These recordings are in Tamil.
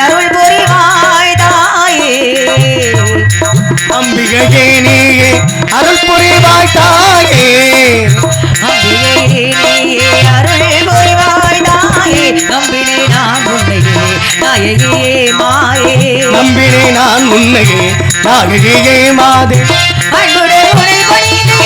அருள் புரிவாய் தாயே அருள் புரிவாய் தாயே நம்பினே நான் உன்னையே நாயகியே மாயே நம்பினே நான் உன்னையே நாயகியே மாதே அன்புடன் உன்னை பணிந்தே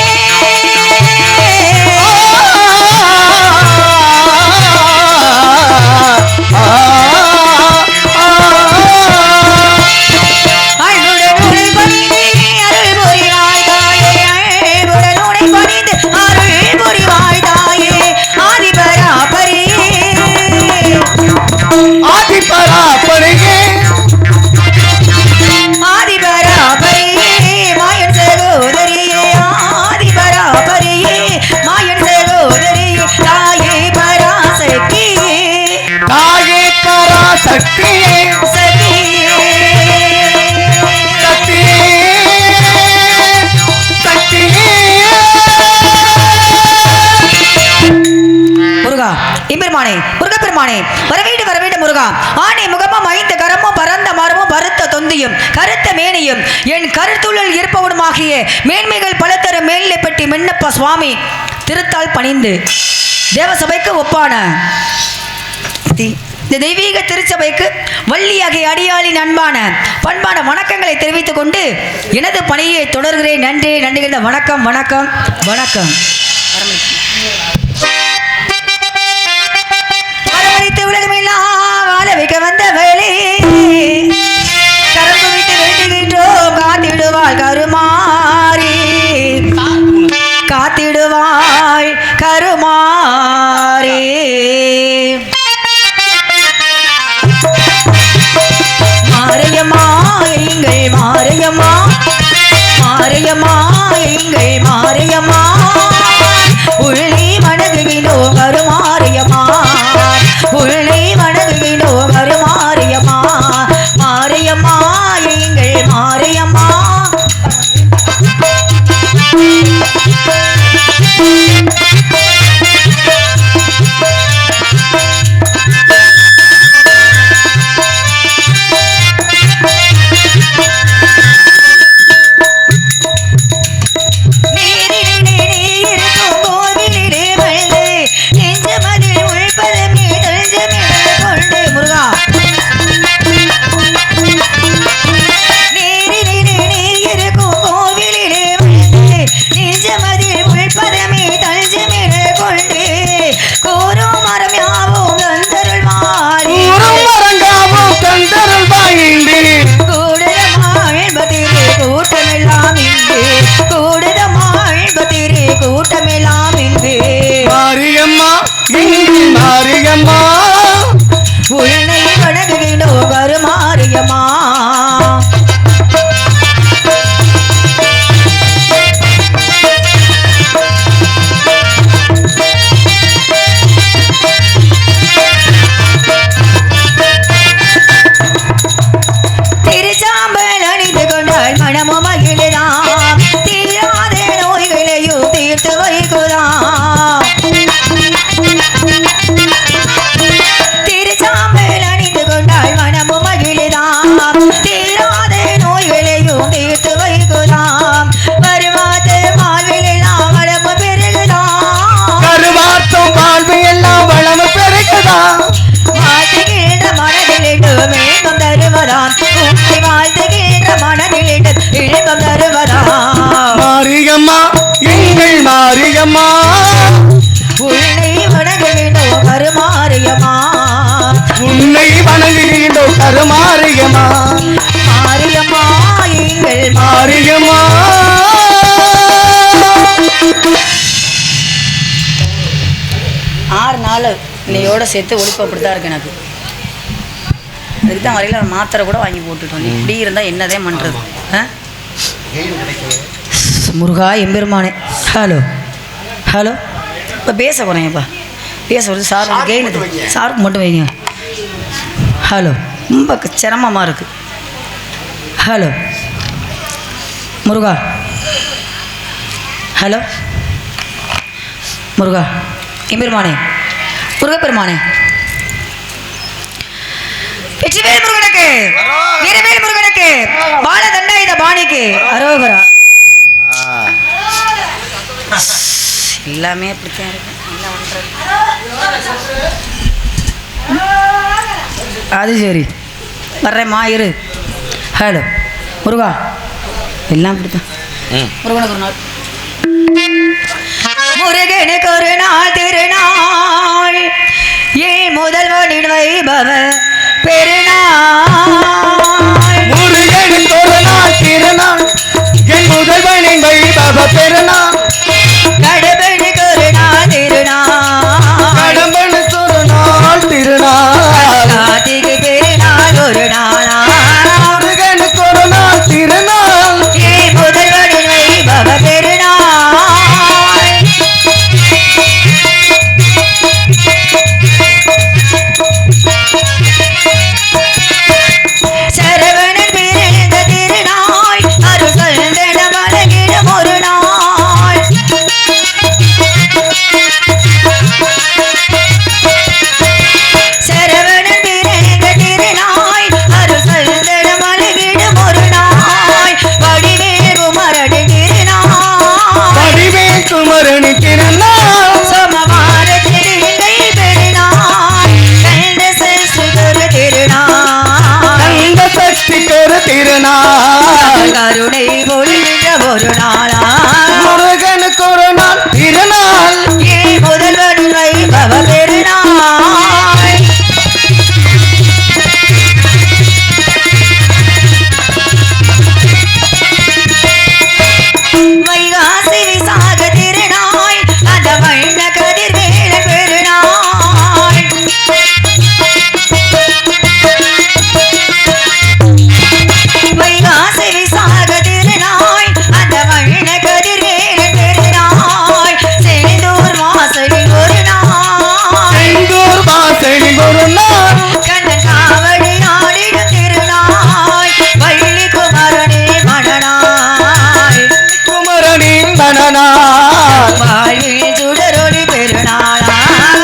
முருகப்பெருமானே வரவேண்டு வரவேண்டு முருகா ஆணை முகமும் ஐந்து கரமும் பரந்த மரமும் பருத்த தொந்தியும் கருத்த மேனியும் என் கருத்துள்ளில் இருப்பவனுமாகிய மேன்மைகள் பல தர மேல்நிலைப்பட்டி மின்னப்ப சுவாமி திருத்தால் பணிந்து தேவசபைக்கு ஒப்பான இந்த தெய்வீக திருச்சபைக்கு வள்ளியாகிய அடியாளின் அன்பான பண்பான வணக்கங்களை தெரிவித்துக் கொண்டு எனது பணியை தொடர்கிறேன். நன்றி நன்றிகள். வணக்கம் வணக்கம் வணக்கம். உலகமெல்லாம் வாழ வைக்க வந்தவளே கரம் குவித்து வேண்டுகின்றோம் காத்திடுவாள் கருமாறி காத்திடுவாள் கருமாறி மாரியம்மா எங்கள் மாரியம்மா மாரியம்மா எங்கள் மாரியம்மா உள்ளே வணங்குகின்றோம் கருமாரியம்மா உள்ளே வணங்குகின்றோம் கருமாரியம்மா மாரியம்மா எங்கள் மாரியம்மா உள்ளே வணங்குகின்றோம் கருமாரியம்மா திருச்சாம்பல் அணிந்து கொண்டால் மனமும் மகிழலாம் தீராத நோய்களையும் தீர்த்து வைக்கலாம் 6 நாள் இன்னையோட சேர்த்து ஒழிப்பு அப்படி தான் இருக்கு எனக்கு. அதுக்கு தான் வரையில் மாத்திரை கூட வாங்கி போட்டுட்டோம். இப்படி இருந்தால் என்னதே பண்ணுறது? முருகா எம்பெருமானே. ஹலோ ஹலோ, இப்போ பேச போகிறேன்ப்பா. பேச வருது சார். கெயின் சாருக்கு மட்டும் வைங்க. ஹலோ, ரொம்ப சிரமமாக இருக்குது. ஹலோ முருகா. ஹலோ முருகா எம்பெருமானே, முருகப்பெருமானே. வெற்றிவேல் முருகனுக்கு, வீரவேல் முருகனுக்கு, பால தண்டாயுத பாணிக்கு அரோகரா. எல்லாமே அப்படித்தான் இருக்கு. அது சரி, வர்றேம்மா இரு. ஹலோ முருகா, எல்லாம் அப்படித்தான். முருகனுக்கு ஒரு நாள், முருகனுக்கு ஒரு நாள் திருநாள், ஏன் முதல்வனின் வைபவ பெருநாள். முருகனுக்கு ஒரு நாள் திருநாள், என் முதல்வனின் வைபவ பெருநாள். கடம்பனுக்கு ஒரு நாள் திருநாள், கடம்பனுக்கு ஒரு நாள் திருநாள். கார்த்திகை பெருநாள் ஒரு நாளா. முருகனுக்கு ஒரு நாள் திருநாள், ஏன் முதல்வனின் வைபவ பெருநாள். சரவணன் பிறந்த திருநாள், அருள் சந்தன மலகிடும் ஒரு நாள். சரவணன் பிறந்த திருநாள், அருள் சந்தன மலகிடும் ஒரு நாள். வடிவேல் குமரன் திருநாள், வடிவேல் குமரனி திருநாள். சோமவார திருங்கை பெருநாள், கந்த சஷ்டிகொரு திருநாள். கந்த சஷ்டிக்கு ஒரு திருநாள். கருணை பொழிகின்ற ஒரு நாளா. முருகனுக்கு ஒரு நாள் திருநாள், ஏன் முதல்வன் வைபவ பெருநாள். வைகாசி விசாக திருநாள், அந்த வண்ண கதிர்வேல பெருநாள். வைகாசி விசாக திருநாள், அந்த வண்ண கதிர்வேல பெருநாள். செந்தூர் வாசலில் ஒரு நாள், செந்தூர் வாசலி ஒரு நாள். கண்ணன் காவடி நாடிடும் திருநாள். வள்ளி குமரனே மணநாள், குமரனின் மணநாள். வாழ்வில் சுடரொளி பெருநாளா.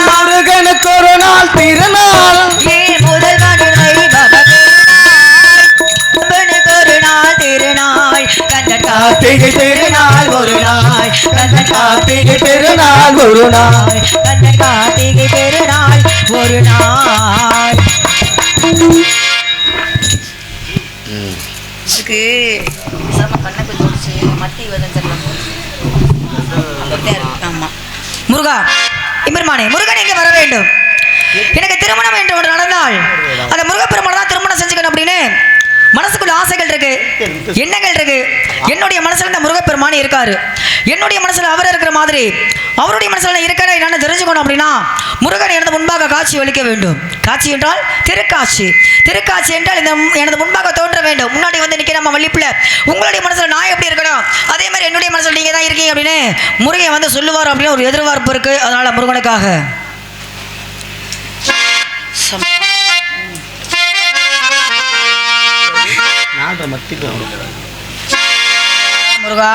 முருகனுக்கு ஒரு நாள் திருநாள், ஏன் முதல்வன் வைபவ பெருநாள். கம்பனுக்கு ஒரு நாள் திருநாள், கந்தன் கார்த்திகை திருநாள் ஒரு நாள். கந்தன் கார்த்திகை திருநாள் ஒரு நாள். கந்தன் கார்த்திகை பெருநாள் ஒரு நாள். இதுக்கு கண்ணை கொஞ்சம் முடிச்சு மத்தி வதஞ்சலாம். ஆமா முருகா எம்பெருமானே, முருகன் இங்கே வர வேண்டும். எனக்கு திருமணம் என்று ஒன்று நடந்தால் அந்த முருகப்பெருமானை தான் திருமணம் செஞ்சுக்கணும் அப்படின்னு மனசுக்குள்ள ஆசைகள் இருக்கு, எண்ணங்கள் இருக்கு. என்னுடைய மனசுல இந்த முருகப்பெருமானே இருக்காரு. என்னுடைய மனசுல அவர் இருக்கிற மாதிரி அவருடைய மனசுல இருக்கிற என்னன்னு தெரிஞ்சுக்கணும் அப்படின்னா முருகன் எனது முன்பாக காட்சி அளிக்க வேண்டும். காட்சி என்றால் திருக்காட்சி. திருக்காட்சி என்றால் இந்த எனது முன்பாக தோன்ற வேண்டும். முன்னாடி வந்து நிற்கிற நம்ம வள்ளிப்புல உங்களுடைய மனசுல நான் எப்படி இருக்கணும், அதே மாதிரி என்னுடைய மனசுல நீங்க தான் இருக்கீங்க அப்படின்னு முருகன் வந்து சொல்லுவார் அப்படின்னு ஒரு எதிர்பார்ப்பு இருக்கு. அதனால முருகனுக்காக முருகா.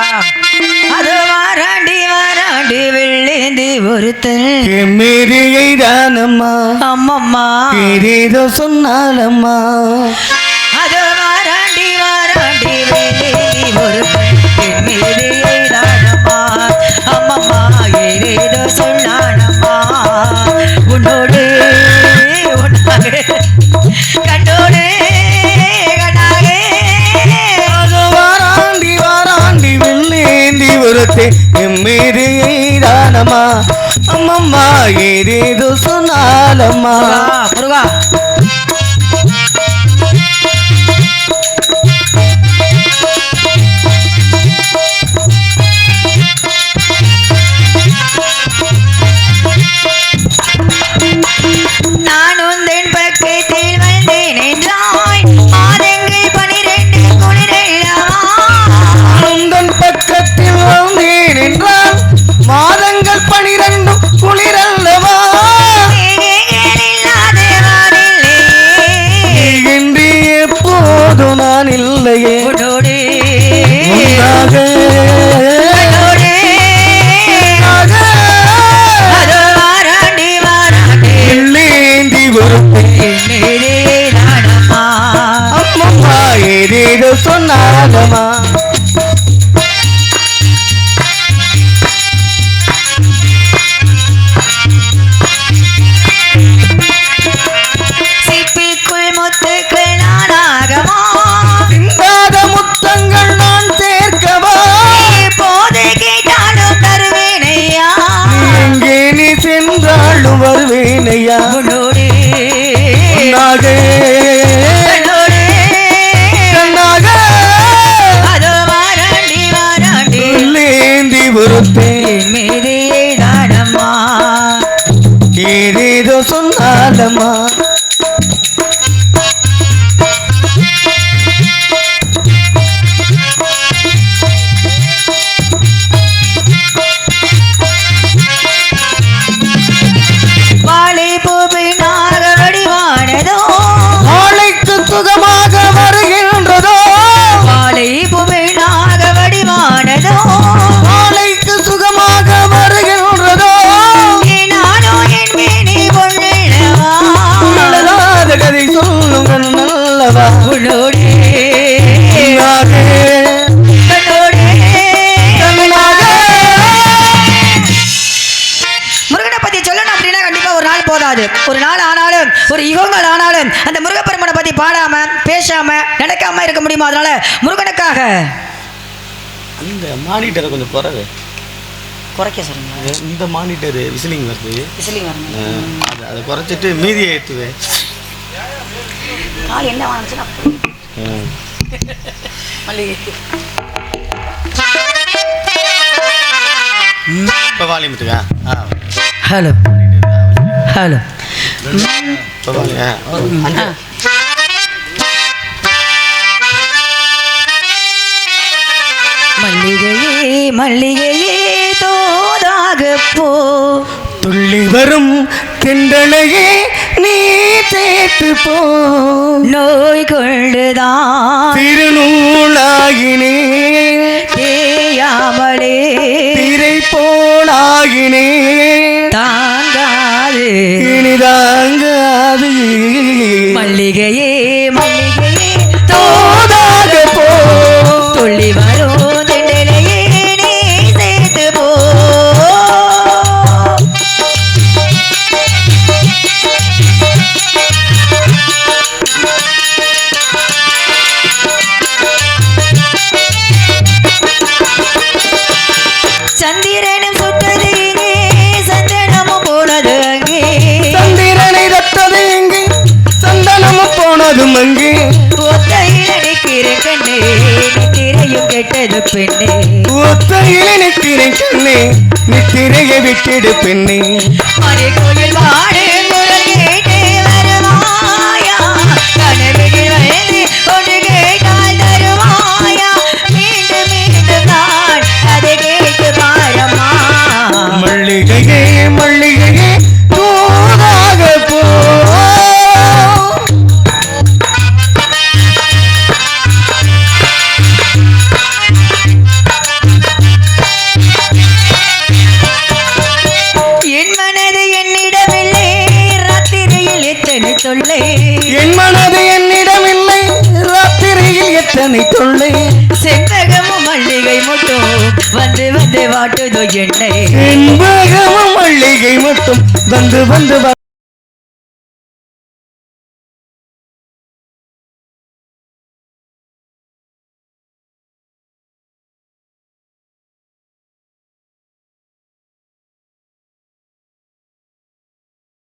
அது வாராண்டி வாராண்டி வெள்ளேந்தி ஒருத்தன் மீறியை தானம்மா அம்மம்மா ஏதேதோ சொன்னாலம்மா. அது வாராண்டி வாராண்டி வெள்ளேந்தி ஒருத்தன் மீறியை தானம்மா அம்மம்மா ஏதேதோ சொன்னானம்மா. உன்னோடு உன்னாக கண்டோடு கண்ணாக அது வாராண்டி வாராண்டி வெள்ளேந்தி ஒருத்தே மீறியை தானம்மா அம்மம்மா ஏதேதோ சொன்னாலம்மா. முருகா சொன்னாலம்மா சிப்பிக்குள் முத்துக்கள் நானாகமா சிந்தாத முத்தங்கள் நான் சேர்க்கவா போது கேட்டாலும் தருவேனையா எங்கே நீ சென்றாலும் வருவேனையா உன்னோடு நாகே கண்ணாக அதோ வாராண்டி வாராண்டி லேந்தி பொறுத்தேன் என் மீதே தானம்மா ஏதேதோ சொன்னாலம்மா வாழை பூவினாக வடிவானதோ நாளைக்கு சுகமாக வருகின்றதோ வாழை பூவினாக வடிவானதோ நாளைக்கு சுகமாக வருகின்றதோ நானோ என் மேனி பொன்னவா நல்லதாத கதை சொல்லுங்கள் நல்லவா உன்னோடு நாகே கண்ணோடு கண்ணாக முருகனை பத்தி சொல்லணும் அப்படின்னா கண்டிப்பா ஒரு நாள் போதாது ஒரு நாள் ஆனாலும் ஒரு யுகங்கள் ஆனாலும் அந்த முருகப்பெருமனை பத்தி பாடாம பேசாம நடக்காம இருக்க முடியுமா அதனால முருகனுக்காக அந்த மானிட்டரை கொஞ்சம் குறைக்க சொல்லுங்க இந்த மானிட்டர் விசிலிங் வருது விசிலிங் வரணும் அதை குறைச்சிட்டு மீதியை ஏற்றுவேன் கால் என்ன வாங்கிச்சுன்னா மல்லிகை இப்போ வாலியம் விட்டுக்கா ஹலோ ஹலோ இப்போ வாலியா மல்லிகையே மல்லிகையே தோதாக போ துள்ளி வரும் தெண்டலையே நீ சேர்த்து போ நோய் கொண்டுதான் திருநூலாகினே தேயாமலே திரை போலாகினே தாங்காது இனிதாங்காது மல்லிகையே மல்லிகையே தோதாக போ துள்ளி வரும் தெண்டலையே நீ சேர்த்து போ சந்திரனும் சுட்டது இங்கே சந்தனமும் போனது அங்கே சந்திரனை தட்டது எங்கே சந்தனமும் போனதும் அங்கே ஒத்தையில் அடிக்கிற கண்ணே நித்திரையும் கெட்டது பெண்ணே ஒத்தையில நிற்கிறேன் கண்ணே நித்திரையை விட்டிடு பெண்ணே மறை கோயில் வாடு குரல் கேட்டு வருவாயா கனவுகள் வந்து ஒன்று கேட்டால் தருவாயா மீண்டும் மீண்டும் நான் அதை கேட்டு பாரம்மா மல்லிகையே மல்லிகையே தூதாக போ என் மனது என்னிடமில்லை ராத்திரியில் எத்தனை தொல்லை என் மனது என்னிடமில்லை ராத்திரியில் எத்தனை தொல்லை செண்பகமும் மல்லிகை மட்டும் வந்து வந்து வாட்டுதோ என்னை என்பகமும் மல்லிகை மட்டும் வந்து வந்து